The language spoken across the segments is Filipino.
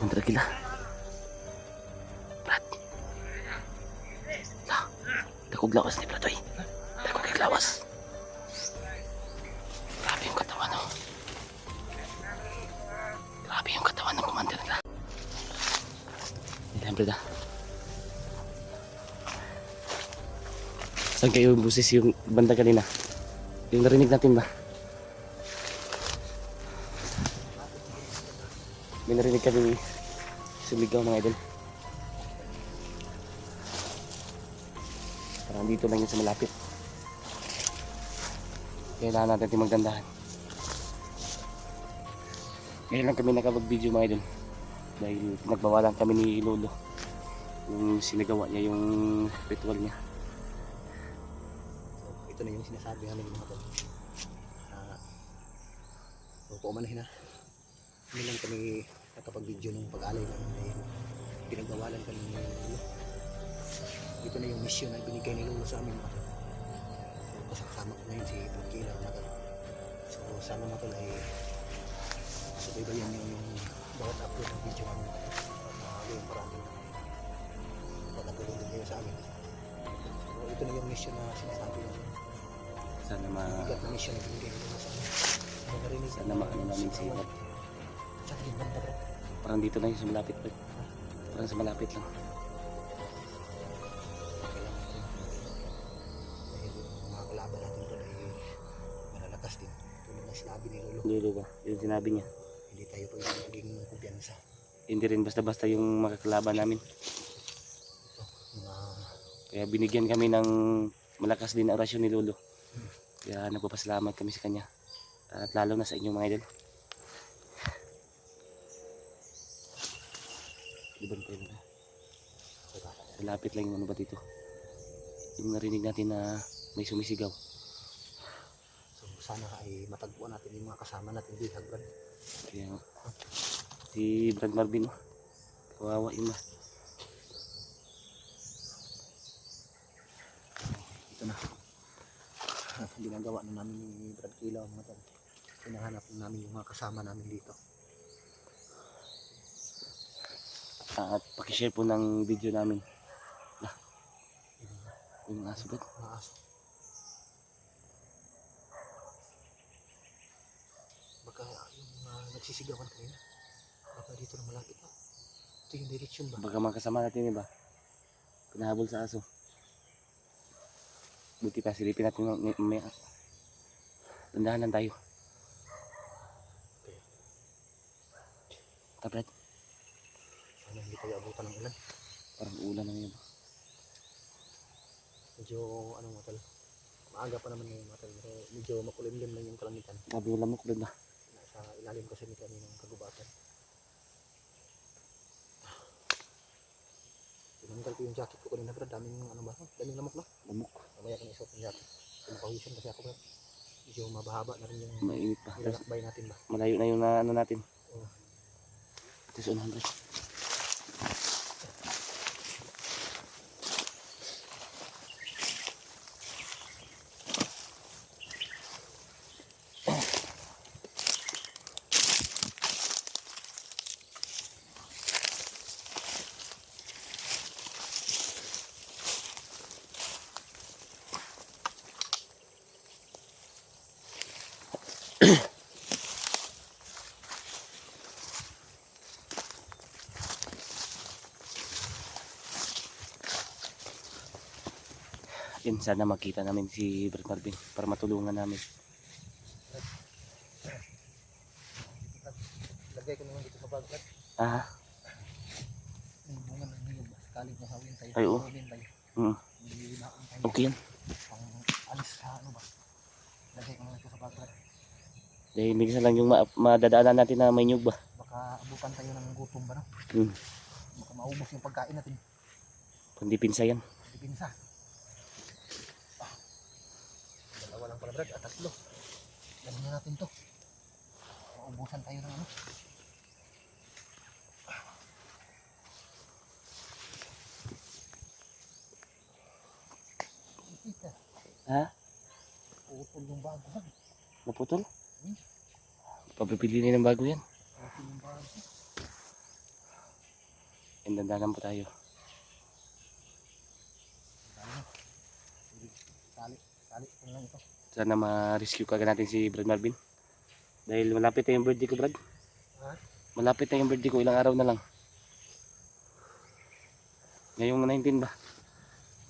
Ang dragila. Brad. La. Dakog lawas ni Brad, oy. Dakog lawas. Grabe yung katawan, oh. Grabe yung katawan ng commander nila. Ayan, Brad, ah. Saan kayo busis yung banda kanina? Yung narinig natin ba? May narinig kami sumigaw, mga idol. Parang dito lang yun sa malapit. Kailangan natin magdandahan. Ngayon lang kami nakapag-video, mga idol. Dahil nagbawalan kami ni Lolo. Yung sinagawa niya, yung ritual niya. Ito na yung sinasabi namin mga tol. Opo manahin na. Hindi lang kami nakapag-video ng pag-alay namin dahil pinagbawalan kami ni Lolo. Ito na yung mission na binigay ni Lolo sa amin mga tol. So kasama ko ngayon si Pagkila mga tol. So sana mga tol ay subaybayan nyo yung bawat upload ng video namin mga tol. Yung maraming pag-upload kayo sa amin. So ito na yung mission na sinasabi namin. Sana Bigat na mission na binigay ni Lolo sa amin. sana maano namin si Brad. Saan yung banda bro? Parang dito na yun sa malapit, Brad. Parang sa malapit lang. Dahil yung mga kalaban natin ito ay malalakas din. Tulad na sinabi ni Lolo. Lolo ba? Yung sinabi niya. Hindi tayo pag maging kumpiyansa. Hindi rin basta-basta yung makakalaban namin. Ito, mga Kaya binigyan kami ng malakas din na orasyon ni Lolo. Kaya nagpapasalamat kami sa kanya. At lalo na sa inyong mga idol. Ibang tayo na. Malapit lang yung ano ba dito. Yung narinig natin na may sumisigaw. so sana ay matagpuan natin yung mga kasama natin dito, Brad. Kaya si Brad Marvin, oh. Kawawa yun ba. Ito na. Ginagawa na namin ni Brad Kilaw mga tol. Hinahanap namin yung mga kasama namin dito. At pakishare po ng video namin. Yung aso ba? Mga aso. Baka yung nagsisigawan kanina. Baka dito na malapit na. Ito yung direksyon ba? Baka makasama natin iba. Pinahabol sa aso. Buti pa silipin natin may tandahan lang tayo. Okay. Tablet. Sana hindi tayo abutan ng ulan. Parang ulan na yun. Medyo ano mga tol. Maaga pa naman ngayon mga tol. Pero medyo makulimlim lang yung kalangitan. Sabi yung lamok doon ba? Nasa ilalim kasi ni kami ng kagubatan. Tinanggal ko yung jacket ko kanina Brad. Daming ano ba? Daming lamok na. Lamok. Mamaya ko na isuot yung jacket. Pinapawisan kasi ako Brad. Medyo mabahaba na rin yung Mainit pa. Tapos nilalakbay natin ba. malayo na yung na, ano natin. Oh. Ito sa 100. Yun, sana makita namin si Brad Marvin para matulungan namin. Lagay ko naman dito sa bag Brad. Ah, Yung bunga ng niyog ba? Sakaling mahawin tayo. Ay, oo. Mahawin tayo. Hindi na akong tayo. okay yan. Pang alis sa ano ba? Lagay ko naman ito sa bag Brad. Dahil minsan lang yung madadaanan natin na may nyug ba. Baka abutan tayo ng gutom ba no? Hmm. Baka maubos yung pagkain natin. Kundi pinsa yan. Hindi pinsa. Dalawa lang pala Brad at tatlo. Ganun na natin to. Maubusan tayo ng ano. Ha? Putol yung bago Brad. Naputol? Pabibili na ng bago yan. Putol yung bago. And dandanan po tayo. Sali ko lang ito. Sana ma-rescue kagad natin si Brad Marvin. Dahil malapit na yung birthday ko, Brad. Ha? Malapit na yung birthday ko, ilang araw na lang. Ngayong 19 ba?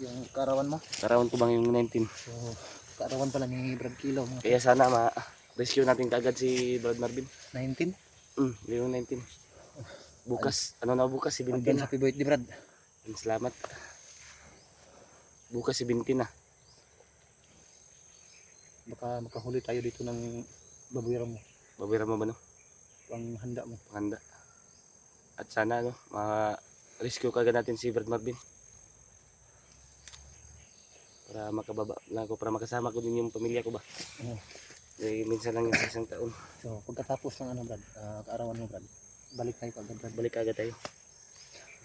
Yung karawan mo. Karawan ko bang yung 19? So, karawan pala ni Brad Kilo. Mga Kaya sana ma-rescue natin kagad si Brad Marvin. 19. Ngayong 19. Bukas, ano na bukas? Si Binti Advance na. happy birthday, Brad. Salamat. Bukas si Binti na. Baka makahuli tayo dito ng babuyaran mo. Babira mo ba no? Panghanda mo. Panganda. At sana ma-rescue kagad natin si Brad Marvin. Para makababa lang ako, para makasama ko din yung pamilya ko ba. Oo. Eh, minsan lang yung sa isang taon. So, pagkatapos ng ano, Brad, kaarawan mo, Brad, balik tayo kagad, Brad. Balik kagad tayo.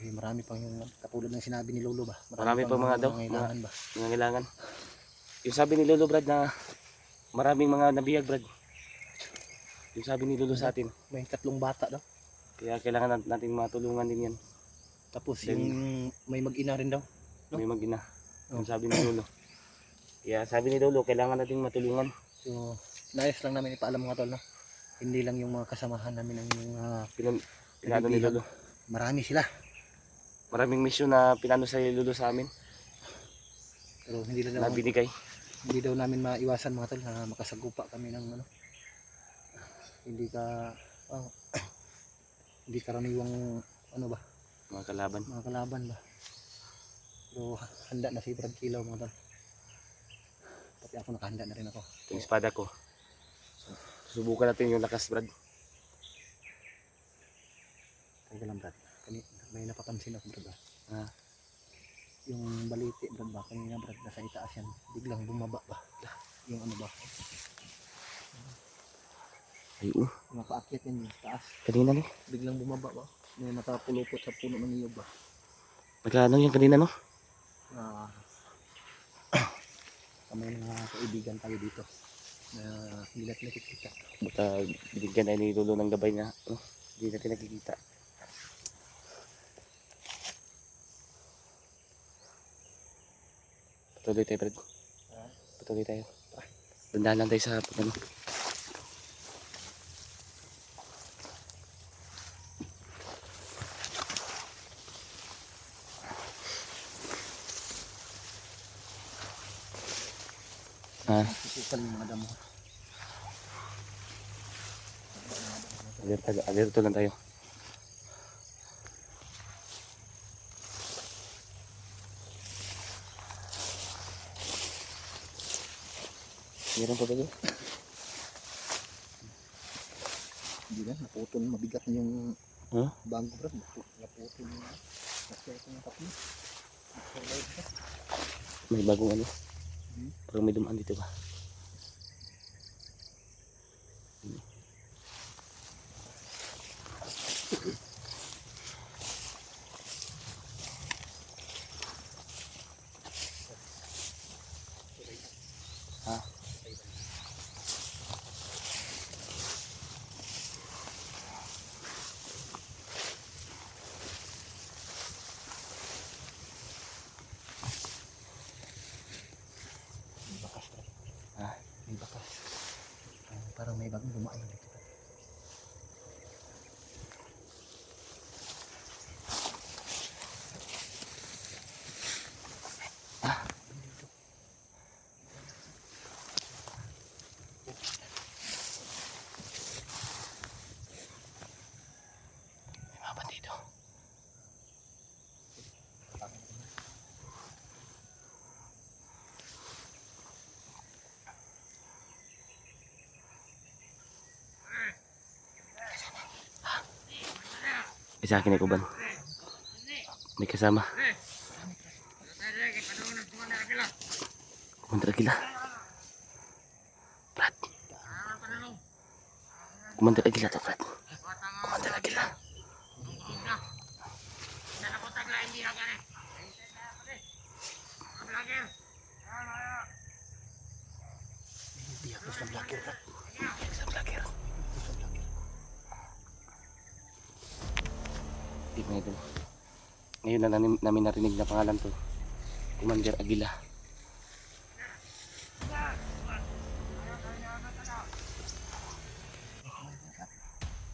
Eh, marami pang yung katulad ng sinabi ni Lolo ba? Marami pang mga daw, kailangan ba? Nangangailangan. Yung sabi ni Lolo, Brad, na maraming mga nabiyag, Brad. Yung sabi ni Lolo sa atin. May 3 bata daw. Kaya kailangan natin matulungan din yan. Tapos Then, yung may mag-ina rin daw. No? May mag-ina. Oh. Yung sabi ni Lolo. Kaya sabi ni Lolo, kailangan natin matulungan. So, nais lang namin ipaalam mga tol, no? Hindi lang yung mga kasamahan namin ang Pinano ni Lolo. marami sila. Maraming misyon na pinano sa Lolo sa amin. Pero hindi lang Na binigay. hindi daw namin maiwasan mga tol na makasagupa kami ng ano. Hindi hindi karaniwang ano ba, Mga kalaban. mga kalaban ba. Pero handa na si Brad Kilaw mga tol. Pati ako nakahanda na rin ako. Yung espada ko. Subukan natin yung lakas, Brad. Teka lang, Brad. May napapansin ako, Brad. Ah. Yung baliti, Brad ba? Kanina, Brad, nasa itaas yan. Biglang bumaba ba? Yung ano ba? Ay, Yung napaakyat yan, yung taas. kanina no? Biglang bumaba ba? May nakapulupot sa puno ng niyog ba? Nagkaano yung kanina no? May mga kaibigan tayo dito na hindi natin nakikita. Baka binigyan tayo ni Lolo ng gabay na hindi natin nakikita. Patuloy tayo, Brad. Patuloy tayo. Dandahan lang tayo sa pagano. Susukan yung mga damo. Alerto lang tayo. Meron pa ba doon? Hindi na, naputol. Mabigat na yung bangko, bro. Naputol na. Kasi ito yung kapit. May bagong ano? Parang may dumaan dito ba? Ha? May bakas, bro. Ha? May bakas. Parang may bagong dumaan dito. May mga bandito. Isa akin ay kuban. May kasama. Kumandra gila. Brad. Kumandra gila to, Brad. Kumandra gila. Biyak na sa vlogger, Brad. Sa vlogger. Di mga idol. Ngayon na namin narinig na pangalan to. Commander Aguila.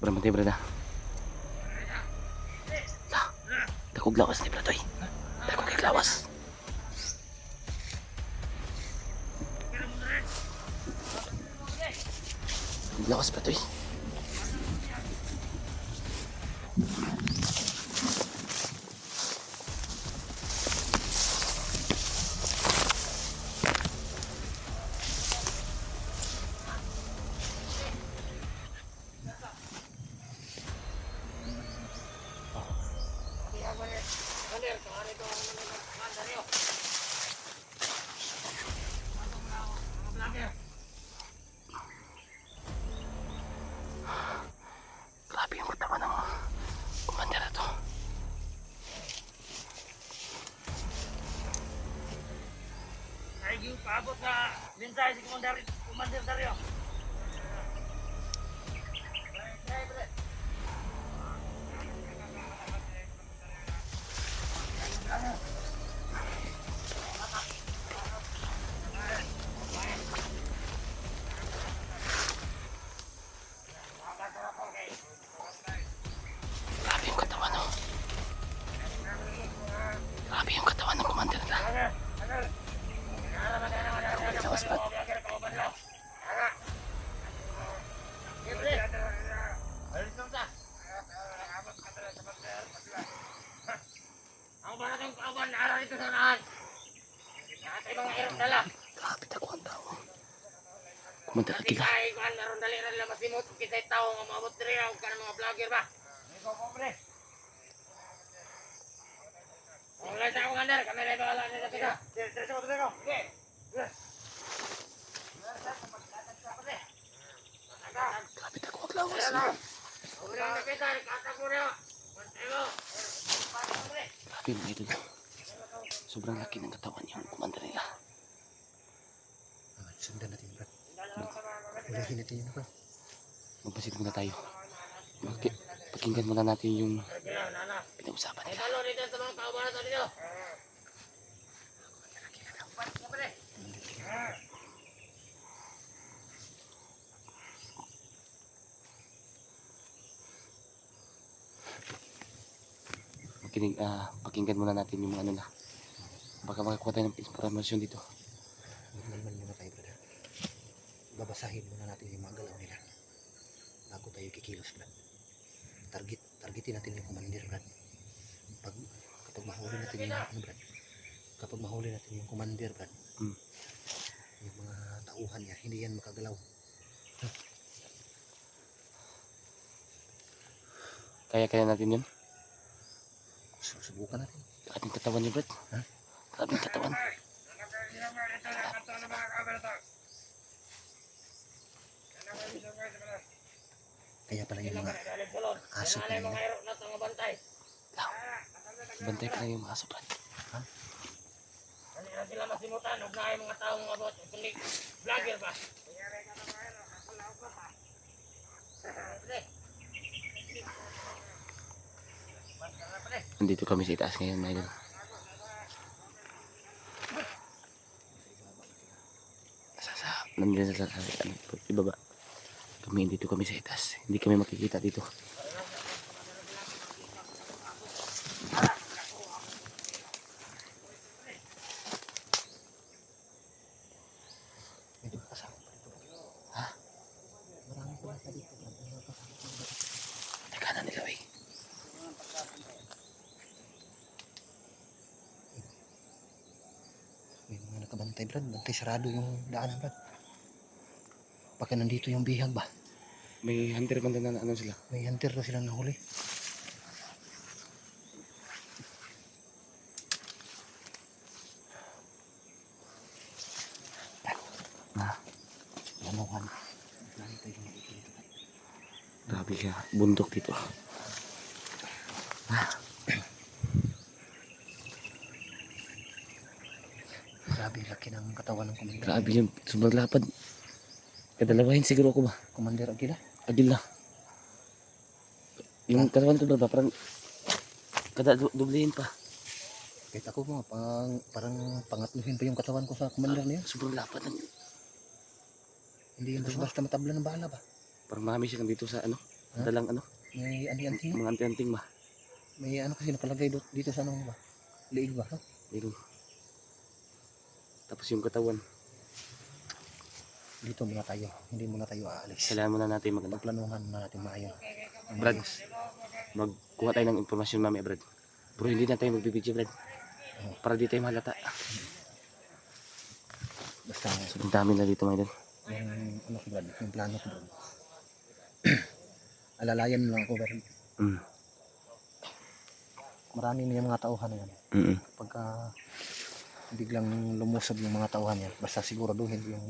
Bramante brada. Lah, dakog lawas ni Bratoy. Dakog kay lawas. Lawas Bratoy. Grabe yung katawan ng commander na to. Ay, yung paabot na mensahe si Commander Dario. Grabe yung katawan oh. Grabe yung katawan ng commander nila. Lawas Brad. Ang malaking kauban na araw ito sa nahan. Natay mga irong dala. Grabe tako ang tao. Commander Aguila. Ay, kuhan, naroon dali na nila masimot. Kisa'y tao nga maabot rin ako ka ng mga vlogger ba? Ikaw po, pre. Ang lang sa Commander, kami na ibala nila sila. Diretso mo, diretso. Sige. Grabe tako ang lawas. Huwag na nakita, katag mo rin. Bantay mo. Grabe mga idol. Sobrang laki ng katawan yung commander nila. Sundan natin Brad. Ulahin natin yun Brad. Magpasit muna tayo. Pakinggan muna natin yung pinag-usapan nila. Ibalo dito sa mga kauban na dito. Pakinggan muna natin yung mga ano na. Baka makakuha tayo ng informasyon dito. Magmalmal muna tayo Brad. Babasahin muna natin yung mga galaw nila bago tayo kikilos Brad. Targetin natin yung commander Brad. Kapag mahuli natin yung ano Brad. Kapag mahuli natin yung commander Brad. Yung mga tauhan niya, hindi yan makagalaw. Kaya natin yun. Subukan natin. Grabe yung katawan niya Brad. Ha? Grabe yung katawan. Kaya pala yung mga aso pa nila. Bantay pa lang yung mga aso Brad. Hindi na sila masimutan, huwag na yung mga taong abot. Kundi vlogger ba? Nandito kami sa itaas ngayon mga idol. Nandiyan sa ibaba. Kami dito kami sa itaas. Hindi kami makikita dito. Medyo kasama pa ito. Ha? Marami pa nasa dito. Teka na nila eh. May mga nakabantay Brad. Bantay sarado yung daanan Brad. Baka nandito yung bihag ba? May hunter banda na ano sila. May hunter na silang nahuli. Ha? Lamuhan. Lagi tayo nakikita dito. Grabe siya. Bundok dito. Grabe, laki ng katawan ng commander. Grabe yung sobrang lapad. Kadalawahin siguro ako ba? Commander Aguila. Agila. Yung katawan ko ba parang kada dublehin pa. Kahit ako mga parang pangatluhin pa yung katawan ko sa commander na yun. Sobrang lapad lang. Hindi yun basta matabla ng bala ba? Parang marami siya dito sa ano. Ha? Dalang ano. May anting Mga anting-anting ba? may ano kasi nakalagay dito sa ano ba? Liig ba? No? Meron. Tapos yung katawan. Dito muna tayo. Hindi muna tayo aalis. Kailangan muna natin mag ano. Pagplanuhan na natin maayos. Brad, magkuha tayo ng impormasyon mamaya, Brad. Pero hindi na tayo magbibidyo, Brad. Para di tayo mahalata. Basta Ang dami na dito, mga idol. yung ano ko Brad, yung plano ko Brad. Alalayan mo lang ako Brad. Marami na yung mga tauhan na yan. Pagka biglang lumusob yung mga tauhan yan, basta siguraduhin yung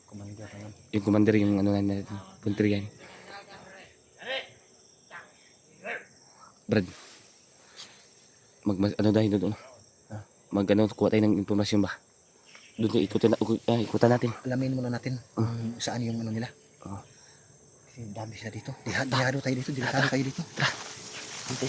commander na yan. Yung commander, yung ano na natin. Puntri yan. Brad. Ano dahil doon? Ano, kuha tayo ng impormasyon ba? Doon tayo ikutan natin. Alamin muna natin kung saan yung ano nila. Oo. Kasi dami sila dito. Delikado tayo dito. Dito.